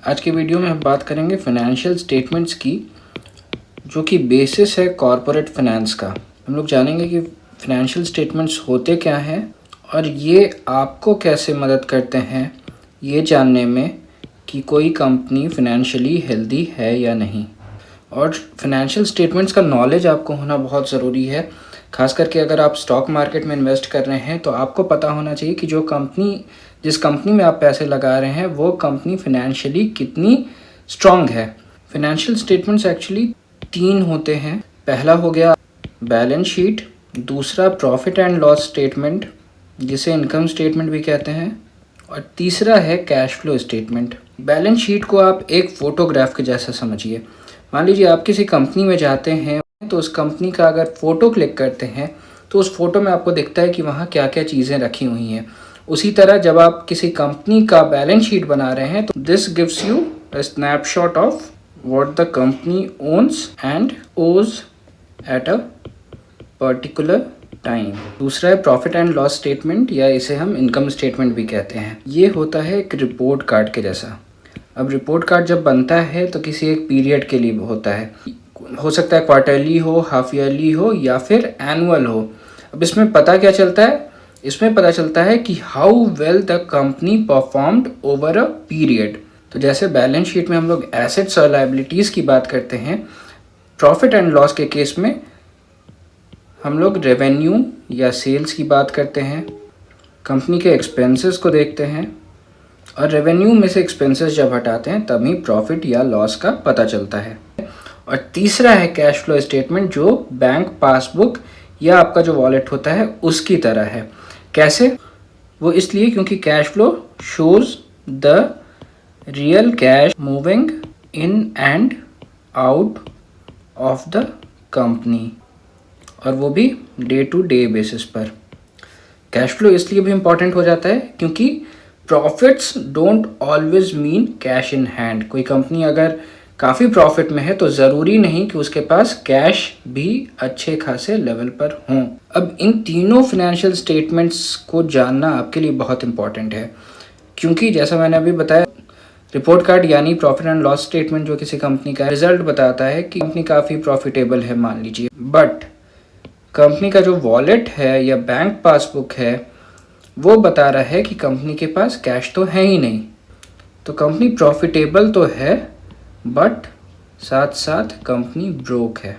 आज के वीडियो में हम बात करेंगे फाइनेंशियल स्टेटमेंट्स की, जो कि बेसिस है कॉरपोरेट फाइनेंस का। हम लोग जानेंगे कि फाइनेंशियल स्टेटमेंट्स होते क्या हैं और ये आपको कैसे मदद करते हैं ये जानने में कि कोई कंपनी फाइनेंशियली हेल्दी है या नहीं। और फाइनेंशियल स्टेटमेंट्स का नॉलेज आपको होना बहुत ज़रूरी है, खास करके अगर आप स्टॉक मार्केट में इन्वेस्ट कर रहे हैं तो आपको पता होना चाहिए कि जिस कंपनी में आप पैसे लगा रहे हैं वो कंपनी फाइनेंशियली कितनी स्ट्रांग है। फाइनेंशियल स्टेटमेंट्स एक्चुअली 3 होते हैं। पहला हो गया बैलेंस शीट, दूसरा प्रॉफिट एंड लॉस स्टेटमेंट जिसे इनकम स्टेटमेंट भी कहते हैं, और तीसरा है cash flow statement. Balance sheet को आप एक फ़ोटोग्राफ के जैसा समझिए। मान लीजिए आप किसी कंपनी में जाते हैं तो उस कंपनी का अगर फ़ोटो क्लिक करते हैं तो उस फोटो में आपको दिखता है कि वहाँ क्या क्या चीज़ें रखी हुई हैं। उसी तरह जब आप किसी कंपनी का बैलेंस शीट बना रहे हैं तो this gives you a snapshot of what the company ons and ओज एट अ पर्टिकुलर टाइम। दूसरा है प्रॉफिट एंड लॉस स्टेटमेंट, या इसे हम इनकम स्टेटमेंट भी कहते हैं। ये होता है एक रिपोर्ट कार्ड के जैसा। अब रिपोर्ट कार्ड जब बनता है तो किसी एक पीरियड के लिए होता है, हो सकता है क्वार्टरली हो, हाफ ईयरली हो या फिर एनुअल हो। अब इसमें पता क्या चलता है? इसमें पता चलता है कि how well the company performed over a period. तो जैसे बैलेंस शीट में हम लोग एसेट्स और लायबिलिटीज़ की बात करते हैं, प्रॉफिट एंड लॉस के केस में हम लोग रेवेन्यू या सेल्स की बात करते हैं, कंपनी के एक्सपेंसेस को देखते हैं, और रेवेन्यू में से एक्सपेंसेस जब हटाते हैं तभी प्रॉफिट या लॉस का पता चलता है। और तीसरा है कैश फ्लो स्टेटमेंट, जो बैंक पासबुक या आपका जो वॉलेट होता है उसकी तरह है। कैसे? वो इसलिए क्योंकि cash flow shows the real cash moving in and out of the company, और वो भी डे टू डे बेसिस पर। कैश फ्लो इसलिए भी इम्पॉर्टेंट हो जाता है क्योंकि profits don't always mean cash in hand. कोई कंपनी अगर काफ़ी प्रॉफिट में है तो ज़रूरी नहीं कि उसके पास कैश भी अच्छे खासे लेवल पर हों। अब इन तीनों फाइनेंशियल स्टेटमेंट्स को जानना आपके लिए बहुत इंपॉर्टेंट है, क्योंकि जैसा मैंने अभी बताया, रिपोर्ट कार्ड यानी प्रॉफिट एंड लॉस स्टेटमेंट जो किसी कंपनी का रिजल्ट बताता है कि कंपनी काफ़ी प्रॉफिटेबल है मान लीजिए, बट कंपनी का जो वॉलेट है या बैंक पासबुक है वो बता रहा है कि कंपनी के पास कैश तो है ही नहीं। तो कंपनी प्रॉफिटेबल तो है बट साथ साथ कंपनी ब्रोक है।